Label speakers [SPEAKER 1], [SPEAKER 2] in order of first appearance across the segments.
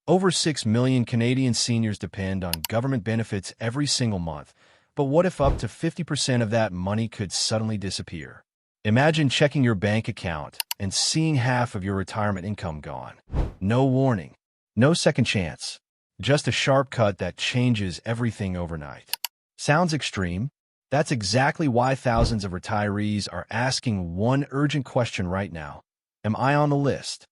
[SPEAKER 1] Over 6 million Canadian seniors depend on government benefits every single month, but what if up to 50% of that money could suddenly disappear? Imagine checking your bank account and seeing half of your retirement income gone. No warning, no second chance, just a sharp cut that changes everything overnight. Sounds extreme? That's exactly why thousands of retirees are asking one urgent question right now. Am I on the list?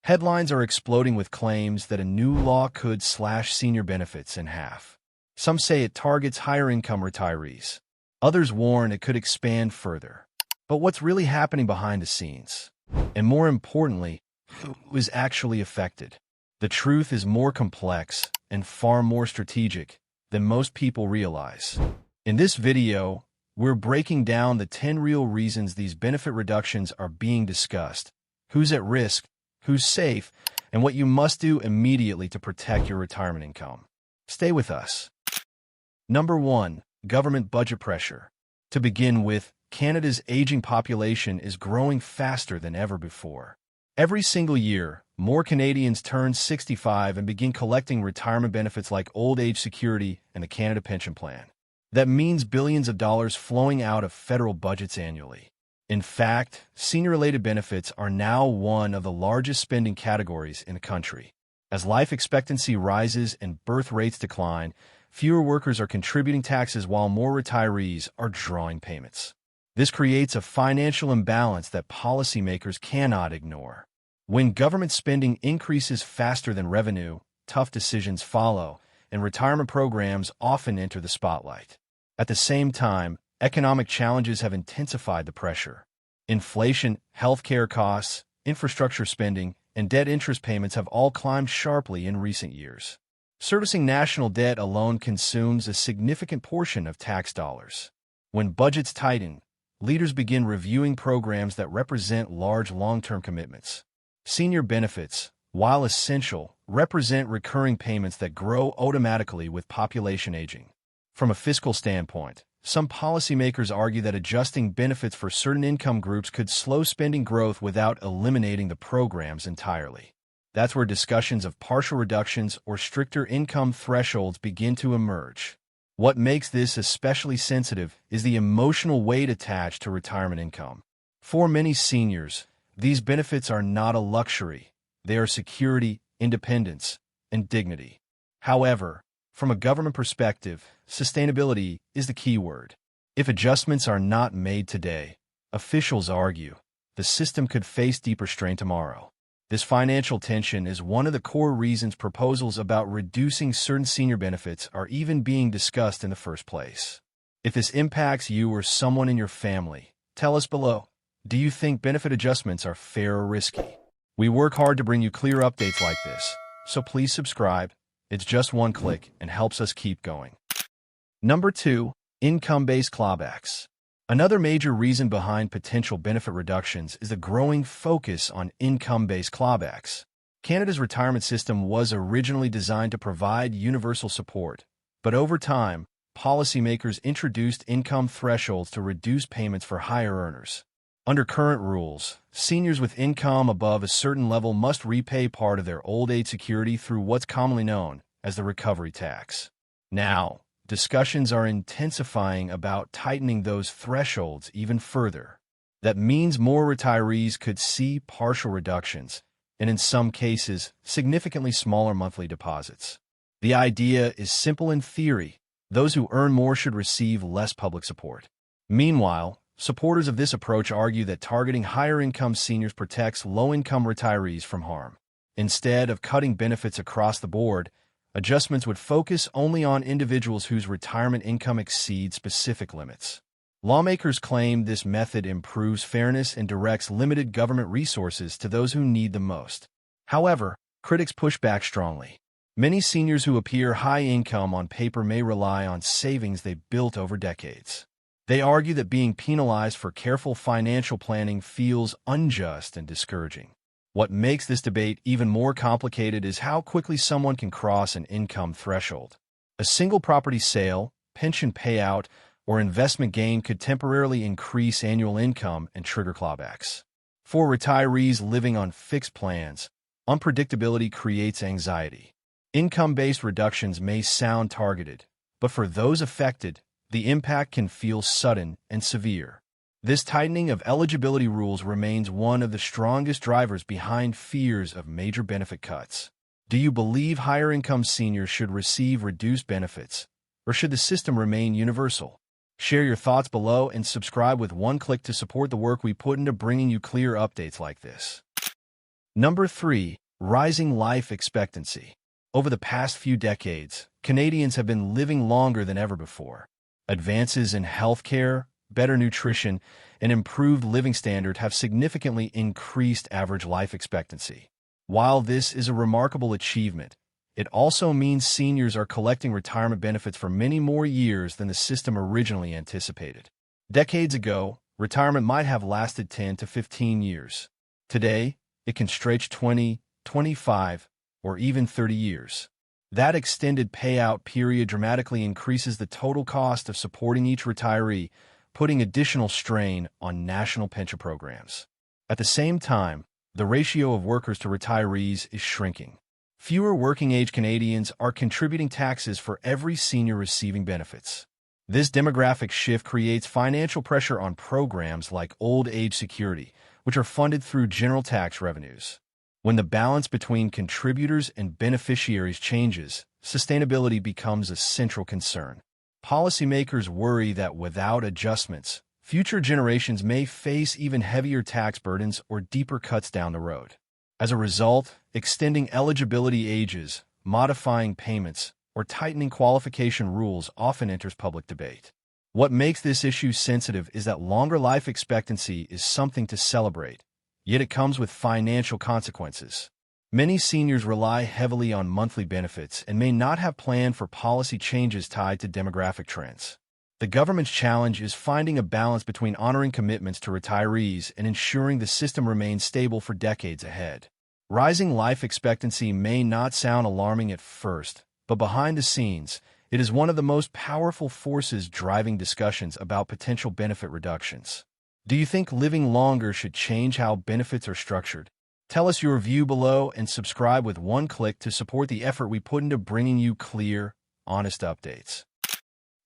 [SPEAKER 1] Headlines are exploding with claims that a new law could slash senior benefits in half. Some say it targets higher-income retirees. Others warn it could expand further. But what's really happening behind the scenes? And more importantly, who is actually affected? The truth is more complex and far more strategic than most people realize. In this video, we're breaking down the 10 real reasons these benefit reductions are being discussed, who's at risk, who's safe, and what you must do immediately to protect your retirement income. Stay with us. Number 1. Government budget pressure. To begin with, Canada's aging population is growing faster than ever before. Every single year, more Canadians turn 65 and begin collecting retirement benefits like old age security and the Canada Pension Plan. That means billions of dollars flowing out of federal budgets annually. In fact, senior-related benefits are now one of the largest spending categories in the country. As life expectancy rises and birth rates decline, fewer workers are contributing taxes while more retirees are drawing payments. This creates a financial imbalance that policymakers cannot ignore. When government spending increases faster than revenue, tough decisions follow, and retirement programs often enter the spotlight. At the same time, economic challenges have intensified the pressure. Inflation, healthcare costs, infrastructure spending, and debt interest payments have all climbed sharply in recent years. Servicing national debt alone consumes a significant portion of tax dollars. When budgets tighten, leaders begin reviewing programs that represent large long-term commitments. Senior benefits, while essential, represent recurring payments that grow automatically with population aging. From a fiscal standpoint, some policymakers argue that adjusting benefits for certain income groups could slow spending growth without eliminating the programs entirely. That's where discussions of partial reductions or stricter income thresholds begin to emerge. What makes this especially sensitive is the emotional weight attached to retirement income. For many seniors, these benefits are not a luxury. They are security, independence, and dignity. However, from a government perspective, sustainability is the key word. If adjustments are not made today, officials argue, the system could face deeper strain tomorrow. This financial tension is one of the core reasons proposals about reducing certain senior benefits are even being discussed in the first place. If this impacts you or someone in your family, tell us below. Do you think benefit adjustments are fair or risky? We work hard to bring you clear updates like this, so please subscribe. It's just one click and helps us keep going. Number 2. Income-based clawbacks. Another major reason behind potential benefit reductions is the growing focus on income-based clawbacks. Canada's retirement system was originally designed to provide universal support, but over time, policymakers introduced income thresholds to reduce payments for higher earners. Under current rules, seniors with income above a certain level must repay part of their old age security through what's commonly known as the recovery tax. Now, discussions are intensifying about tightening those thresholds even further. That means more retirees could see partial reductions, and in some cases, significantly smaller monthly deposits. The idea is simple in theory. Those who earn more should receive less public support. Meanwhile, supporters of this approach argue that targeting higher-income seniors protects low-income retirees from harm. Instead of cutting benefits across the board, adjustments would focus only on individuals whose retirement income exceeds specific limits. Lawmakers claim this method improves fairness and directs limited government resources to those who need them most. However, critics push back strongly. Many seniors who appear high income on paper may rely on savings they built over decades. They argue that being penalized for careful financial planning feels unjust and discouraging. What makes this debate even more complicated is how quickly someone can cross an income threshold. A single property sale, pension payout, or investment gain could temporarily increase annual income and trigger clawbacks. For retirees living on fixed plans, Unpredictability creates anxiety. Income-based reductions may sound targeted, but for those affected, the impact can feel sudden and severe. This tightening of eligibility rules remains one of the strongest drivers behind fears of major benefit cuts. Do you believe higher-income seniors should receive reduced benefits, or should the system remain universal? Share your thoughts below and subscribe with one click to support the work we put into bringing you clear updates like this. Number 3. Rising life expectancy. Over the past few decades, Canadians have been living longer than ever before. Advances in healthcare, better nutrition, and improved living standards have significantly increased average life expectancy. While this is a remarkable achievement, it also means seniors are collecting retirement benefits for many more years than the system originally anticipated. Decades ago, retirement might have lasted 10 to 15 years. Today, it can stretch 20, 25, or even 30 years. That extended payout period dramatically increases the total cost of supporting each retiree, putting additional strain on national pension programs. At the same time, the ratio of workers to retirees is shrinking. Fewer working-age Canadians are contributing taxes for every senior receiving benefits. This demographic shift creates financial pressure on programs like old age security, which are funded through general tax revenues. When the balance between contributors and beneficiaries changes, sustainability becomes a central concern. Policymakers worry that without adjustments, future generations may face even heavier tax burdens or deeper cuts down the road. As a result, extending eligibility ages, modifying payments, or tightening qualification rules often enters public debate. What makes this issue sensitive is that longer life expectancy is something to celebrate, yet it comes with financial consequences. Many seniors rely heavily on monthly benefits and may not have planned for policy changes tied to demographic trends. The government's challenge is finding a balance between honoring commitments to retirees and ensuring the system remains stable for decades ahead. Rising life expectancy may not sound alarming at first, but behind the scenes, it is one of the most powerful forces driving discussions about potential benefit reductions. Do you think living longer should change how benefits are structured? Tell us your view below and subscribe with one click to support the effort we put into bringing you clear, honest updates.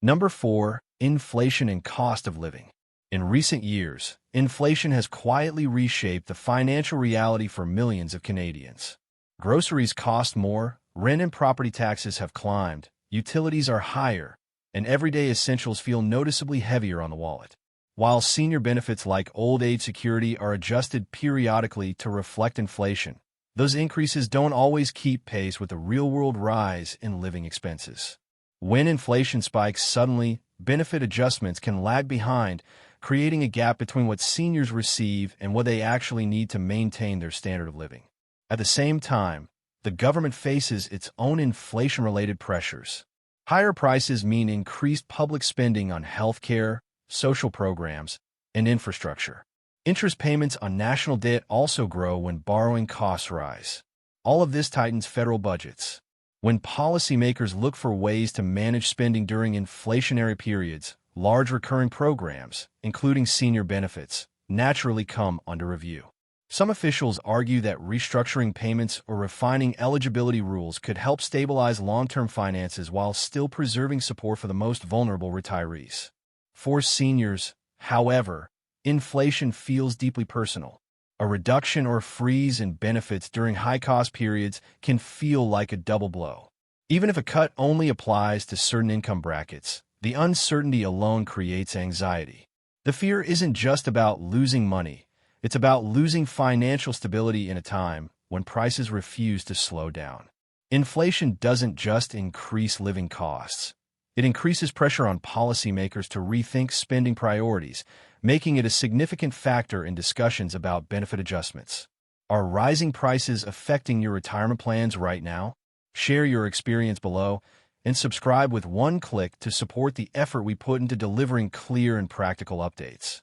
[SPEAKER 1] Number 4. Inflation and cost of living. In recent years, inflation has quietly reshaped the financial reality for millions of Canadians. Groceries cost more, rent and property taxes have climbed, utilities are higher, and everyday essentials feel noticeably heavier on the wallet. While senior benefits like old age security are adjusted periodically to reflect inflation, those increases don't always keep pace with the real-world rise in living expenses. When inflation spikes suddenly, benefit adjustments can lag behind, creating a gap between what seniors receive and what they actually need to maintain their standard of living. At the same time, the government faces its own inflation-related pressures. Higher prices mean increased public spending on healthcare, social programs, and infrastructure. Interest payments on national debt also grow when borrowing costs rise. All of this tightens federal budgets. When policymakers look for ways to manage spending during inflationary periods, large recurring programs, including senior benefits, naturally come under review. Some officials argue that restructuring payments or refining eligibility rules could help stabilize long-term finances while still preserving support for the most vulnerable retirees. For seniors, however, inflation feels deeply personal. A reduction or freeze in benefits during high-cost periods can feel like a double blow. Even if a cut only applies to certain income brackets, the uncertainty alone creates anxiety. The fear isn't just about losing money, it's about losing financial stability in a time when prices refuse to slow down. Inflation doesn't just increase living costs. It increases pressure on policymakers to rethink spending priorities, making it a significant factor in discussions about benefit adjustments. Are rising prices affecting your retirement plans right now? Share your experience below and subscribe with one click to support the effort we put into delivering clear and practical updates.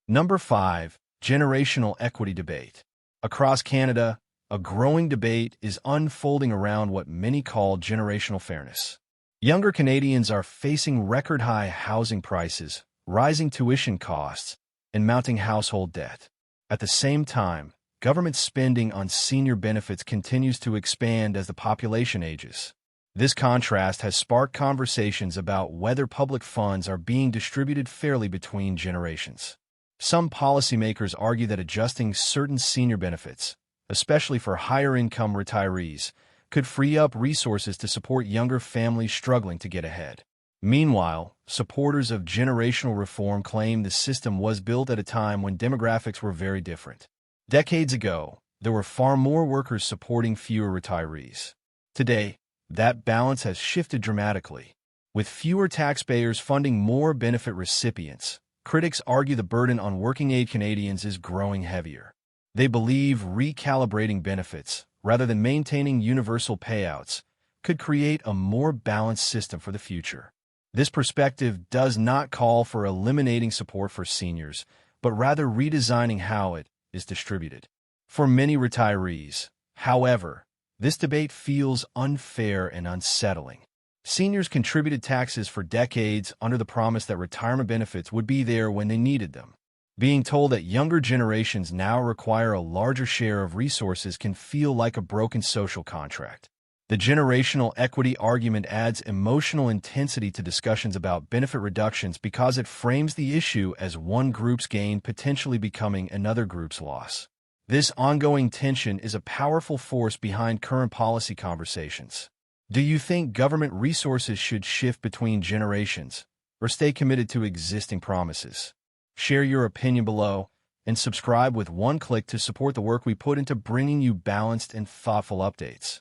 [SPEAKER 1] Number 5. Generational equity debate. Across Canada, a growing debate is unfolding around what many call generational fairness. Younger Canadians are facing record-high housing prices, rising tuition costs, and mounting household debt. At the same time, government spending on senior benefits continues to expand as the population ages. This contrast has sparked conversations about whether public funds are being distributed fairly between generations. Some policymakers argue that adjusting certain senior benefits, especially for higher-income retirees, could free up resources to support younger families struggling to get ahead. Meanwhile, supporters of generational reform claim the system was built at a time when demographics were very different. Decades ago, there were far more workers supporting fewer retirees. Today, that balance has shifted dramatically. With fewer taxpayers funding more benefit recipients, critics argue the burden on working-age Canadians is growing heavier. They believe recalibrating benefits, rather than maintaining universal payouts, could create a more balanced system for the future. This perspective does not call for eliminating support for seniors, but rather redesigning how it is distributed. For many retirees, however, this debate feels unfair and unsettling. Seniors contributed taxes for decades under the promise that retirement benefits would be there when they needed them. Being told that younger generations now require a larger share of resources can feel like a broken social contract. The generational equity argument adds emotional intensity to discussions about benefit reductions because it frames the issue as one group's gain potentially becoming another group's loss. This ongoing tension is a powerful force behind current policy conversations. Do you think government resources should shift between generations or stay committed to existing promises? Share your opinion below and subscribe with one click to support the work we put into bringing you balanced and thoughtful updates.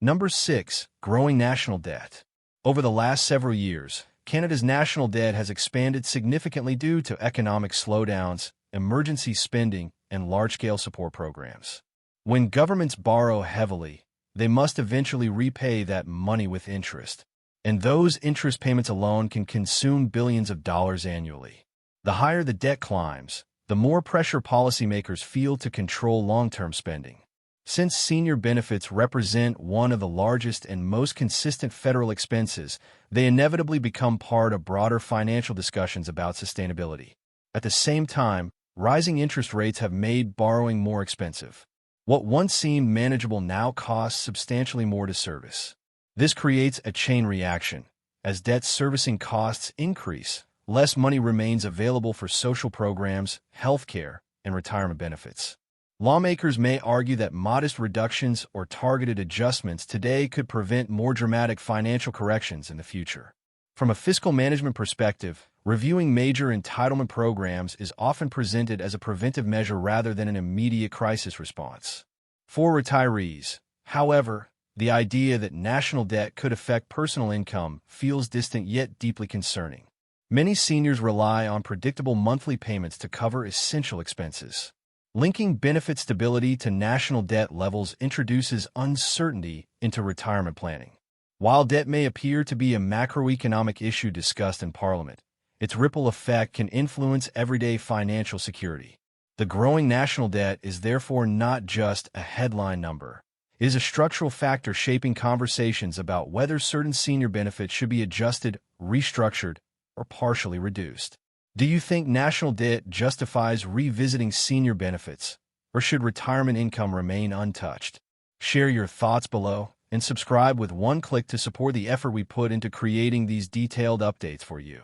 [SPEAKER 1] Number 6. Growing national debt. Over the last several years, Canada's national debt has expanded significantly due to economic slowdowns, emergency spending, and large-scale support programs. When governments borrow heavily, they must eventually repay that money with interest, and those interest payments alone can consume billions of dollars annually. The higher the debt climbs, the more pressure policymakers feel to control long-term spending. Since senior benefits represent one of the largest and most consistent federal expenses, they inevitably become part of broader financial discussions about sustainability. At the same time, rising interest rates have made borrowing more expensive. What once seemed manageable now costs substantially more to service. This creates a chain reaction. As debt servicing costs increase, less money remains available for social programs, healthcare, and retirement benefits. Lawmakers may argue that modest reductions or targeted adjustments today could prevent more dramatic financial corrections in the future. From a fiscal management perspective, reviewing major entitlement programs is often presented as a preventive measure rather than an immediate crisis response. For retirees, however, the idea that national debt could affect personal income feels distant yet deeply concerning. Many seniors rely on predictable monthly payments to cover essential expenses. Linking benefit stability to national debt levels introduces uncertainty into retirement planning. While debt may appear to be a macroeconomic issue discussed in Parliament, its ripple effect can influence everyday financial security. The growing national debt is therefore not just a headline number. It is a structural factor shaping conversations about whether certain senior benefits should be adjusted, restructured, or partially reduced. Do you think national debt justifies revisiting senior benefits, or should retirement income remain untouched? Share your thoughts below and subscribe with one click to support the effort we put into creating these detailed updates for you.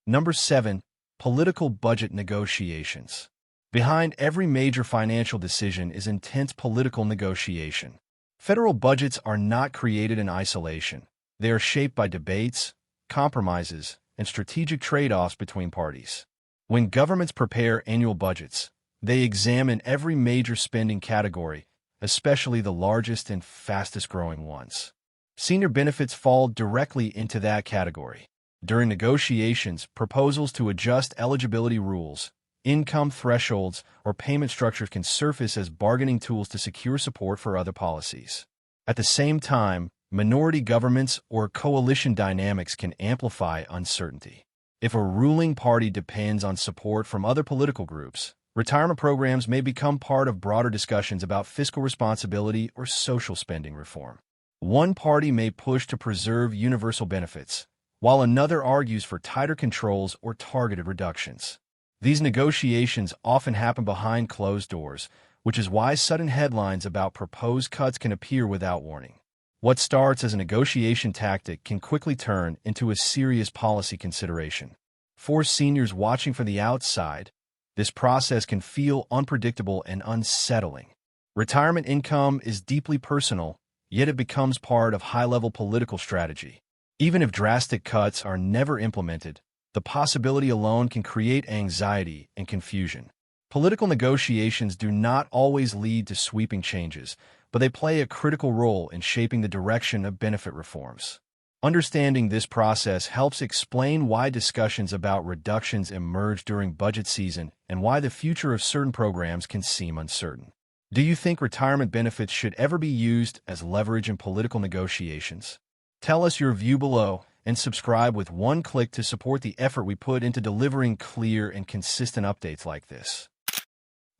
[SPEAKER 1] Number 7. Political budget negotiations. Behind every major financial decision is intense political negotiation. Federal budgets are not created in isolation. They are shaped by debates, compromises, and strategic trade-offs between parties. When governments prepare annual budgets, they examine every major spending category, especially the largest and fastest-growing ones. Senior benefits fall directly into that category. During negotiations, proposals to adjust eligibility rules, income thresholds, or payment structures can surface as bargaining tools to secure support for other policies. At the same time, minority governments or coalition dynamics can amplify uncertainty. If a ruling party depends on support from other political groups, retirement programs may become part of broader discussions about fiscal responsibility or social spending reform. One party may push to preserve universal benefits, while another argues for tighter controls or targeted reductions. These negotiations often happen behind closed doors, which is why sudden headlines about proposed cuts can appear without warning. What starts as a negotiation tactic can quickly turn into a serious policy consideration. For seniors watching from the outside, this process can feel unpredictable and unsettling. Retirement income is deeply personal, yet it becomes part of high-level political strategy. Even if drastic cuts are never implemented, the possibility alone can create anxiety and confusion. Political negotiations do not always lead to sweeping changes, but they play a critical role in shaping the direction of benefit reforms. Understanding this process helps explain why discussions about reductions emerge during budget season and why the future of certain programs can seem uncertain. Do you think retirement benefits should ever be used as leverage in political negotiations? Tell us your view below and subscribe with one click to support the effort we put into delivering clear and consistent updates like this.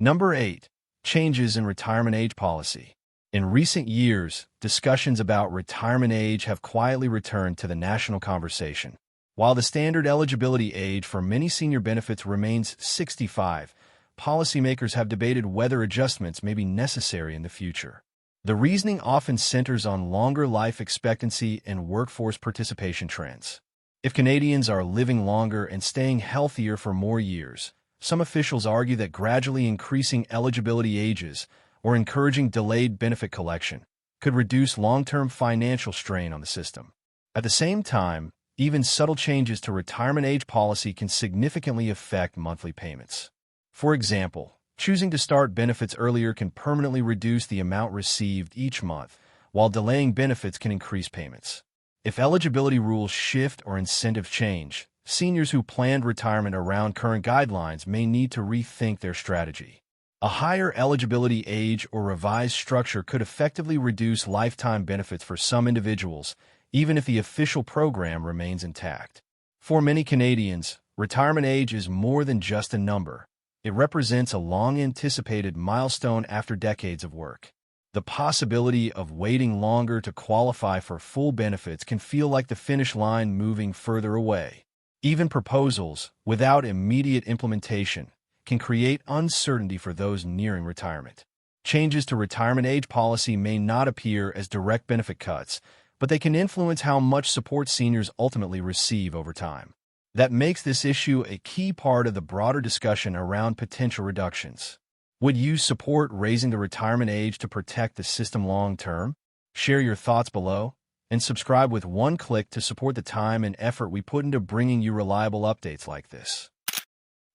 [SPEAKER 1] Number 8. Changes in retirement age policy. In recent years, discussions about retirement age have quietly returned to the national conversation. While the standard eligibility age for many senior benefits remains 65, policymakers have debated whether adjustments may be necessary in the future. The reasoning often centers on longer life expectancy and workforce participation trends. If Canadians are living longer and staying healthier for more years, some officials argue that gradually increasing eligibility ages or encouraging delayed benefit collection could reduce long-term financial strain on the system. At the same time, even subtle changes to retirement age policy can significantly affect monthly payments. For example, choosing to start benefits earlier can permanently reduce the amount received each month, while delaying benefits can increase payments. If eligibility rules shift or incentives change, seniors who planned retirement around current guidelines may need to rethink their strategy. A higher eligibility age or revised structure could effectively reduce lifetime benefits for some individuals, even if the official program remains intact. For many Canadians, retirement age is more than just a number. It represents a long-anticipated milestone after decades of work. The possibility of waiting longer to qualify for full benefits can feel like the finish line moving further away. Even proposals, without immediate implementation, can create uncertainty for those nearing retirement. Changes to retirement age policy may not appear as direct benefit cuts, but they can influence how much support seniors ultimately receive over time. That makes this issue a key part of the broader discussion around potential reductions. Would you support raising the retirement age to protect the system long-term? Share your thoughts below, and subscribe with one click to support the time and effort we put into bringing you reliable updates like this.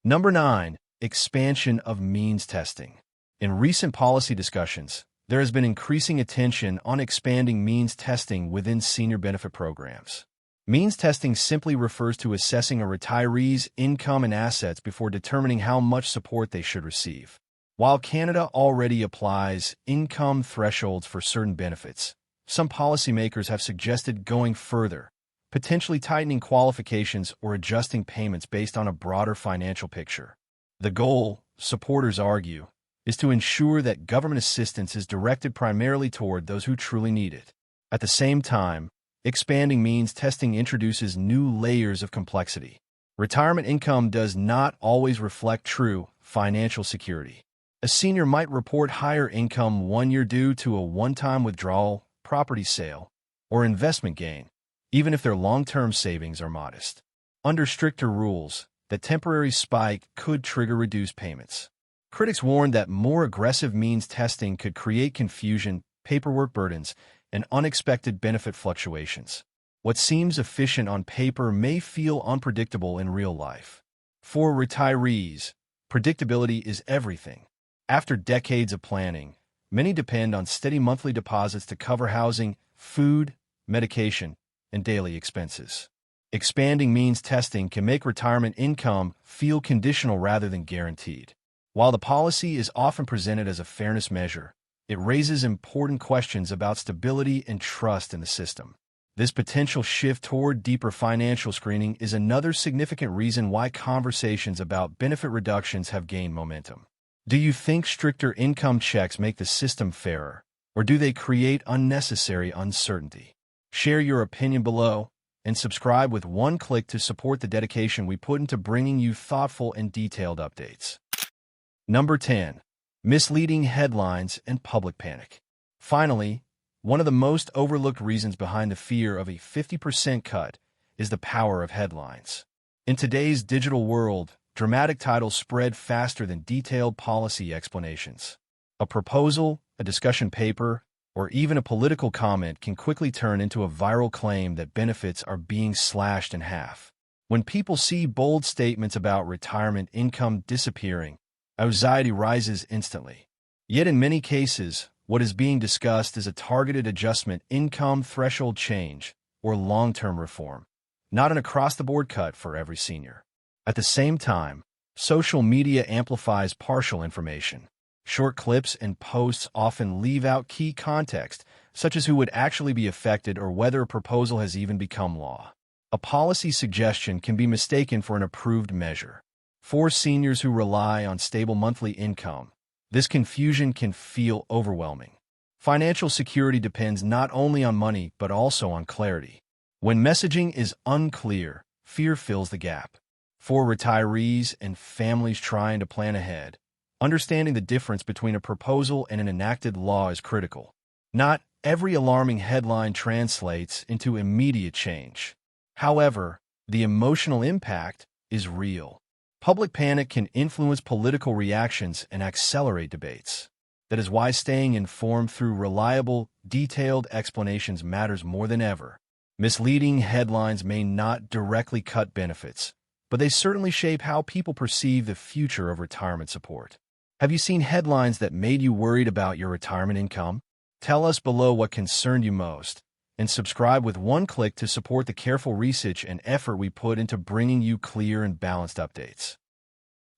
[SPEAKER 1] Number 9. Expansion of means testing. In recent policy discussions, there has been increasing attention on expanding means testing within senior benefit programs. Means testing simply refers to assessing a retiree's income and assets before determining how much support they should receive. While Canada already applies income thresholds for certain benefits, some policymakers have suggested going further, potentially tightening qualifications or adjusting payments based on a broader financial picture. The goal, supporters argue, is to ensure that government assistance is directed primarily toward those who truly need it. At the same time, expanding means testing introduces new layers of complexity. Retirement income does not always reflect true financial security. A senior might report higher income one year due to a one-time withdrawal, property sale, or investment gain, even if their long-term savings are modest. Under stricter rules, the temporary spike could trigger reduced payments. Critics warn that more aggressive means testing could create confusion, paperwork burdens, and unexpected benefit fluctuations. What seems efficient on paper may feel unpredictable in real life. For retirees, predictability is everything. After decades of planning, many depend on steady monthly deposits to cover housing, food, medication, and daily expenses. Expanding means testing can make retirement income feel conditional rather than guaranteed. While the policy is often presented as a fairness measure, it raises important questions about stability and trust in the system. This potential shift toward deeper financial screening is another significant reason why conversations about benefit reductions have gained momentum. Do you think stricter income checks make the system fairer, or do they create unnecessary uncertainty? Share your opinion below, and subscribe with one click to support the dedication we put into bringing you thoughtful and detailed updates. Number 10. Misleading headlines and public panic. Finally, one of the most overlooked reasons behind the fear of a 50% cut is the power of headlines. In today's digital world, dramatic titles spread faster than detailed policy explanations. A proposal, a discussion paper, or even a political comment can quickly turn into a viral claim that benefits are being slashed in half. When people see bold statements about retirement income disappearing, anxiety rises instantly. Yet in many cases, what is being discussed is a targeted adjustment income threshold change or long-term reform, not an across-the-board cut for every senior. At the same time, social media amplifies partial information. Short clips and posts often leave out key context, such as who would actually be affected or whether a proposal has even become law. A policy suggestion can be mistaken for an approved measure. For seniors who rely on stable monthly income, this confusion can feel overwhelming. Financial security depends not only on money but also on clarity. When messaging is unclear, fear fills the gap. For retirees and families trying to plan ahead, understanding the difference between a proposal and an enacted law is critical. Not every alarming headline translates into immediate change. However, the emotional impact is real. Public panic can influence political reactions and accelerate debates. That is why staying informed through reliable, detailed explanations matters more than ever. Misleading headlines may not directly cut benefits, but they certainly shape how people perceive the future of retirement support. Have you seen headlines that made you worried about your retirement income? Tell us below what concerned you most, and subscribe with one click to support the careful research and effort we put into bringing you clear and balanced updates.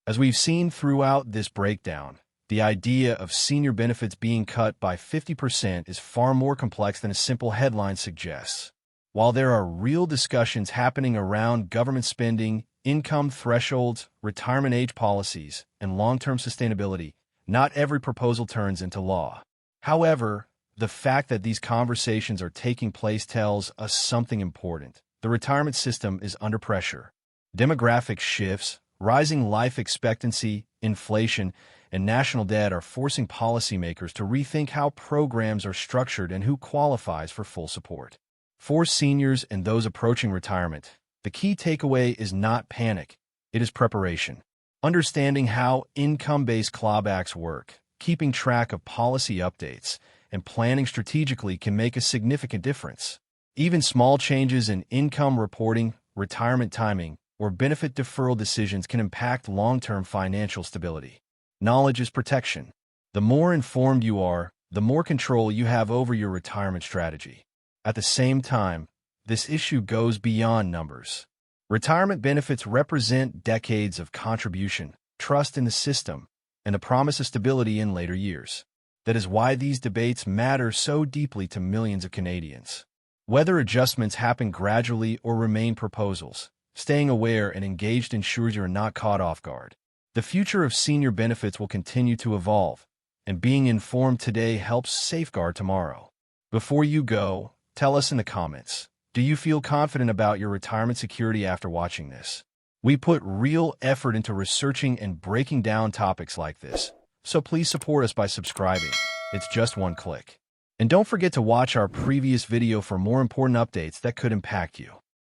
[SPEAKER 1] As we've seen throughout this breakdown, the idea of senior benefits being cut by 50% is far more complex than a simple headline suggests. While there are real discussions happening around government spending, income thresholds, retirement age policies, and long-term sustainability, not every proposal turns into law. However, the fact that these conversations are taking place tells us something important. The retirement system is under pressure. Demographic shifts, rising life expectancy, inflation, and national debt are forcing policymakers to rethink how programs are structured and who qualifies for full support. For seniors and those approaching retirement, the key takeaway is not panic, it is preparation. Understanding how income-based clawbacks work, keeping track of policy updates, and planning strategically can make a significant difference. Even small changes in income reporting, retirement timing, or benefit deferral decisions can impact long-term financial stability. Knowledge is protection. The more informed you are, the more control you have over your retirement strategy. At the same time, this issue goes beyond numbers. Retirement benefits represent decades of contribution, trust in the system, and a promise of stability in later years. That is why these debates matter so deeply to millions of Canadians. Whether adjustments happen gradually or remain proposals, staying aware and engaged ensures you are not caught off guard. The future of senior benefits will continue to evolve, and being informed today helps safeguard tomorrow. Before you go, tell us in the comments, do you feel confident about your retirement security after watching this? We put real effort into researching and breaking down topics like this, so please support us by subscribing. It's just one click. And don't forget to watch our previous video for more important updates that could impact you.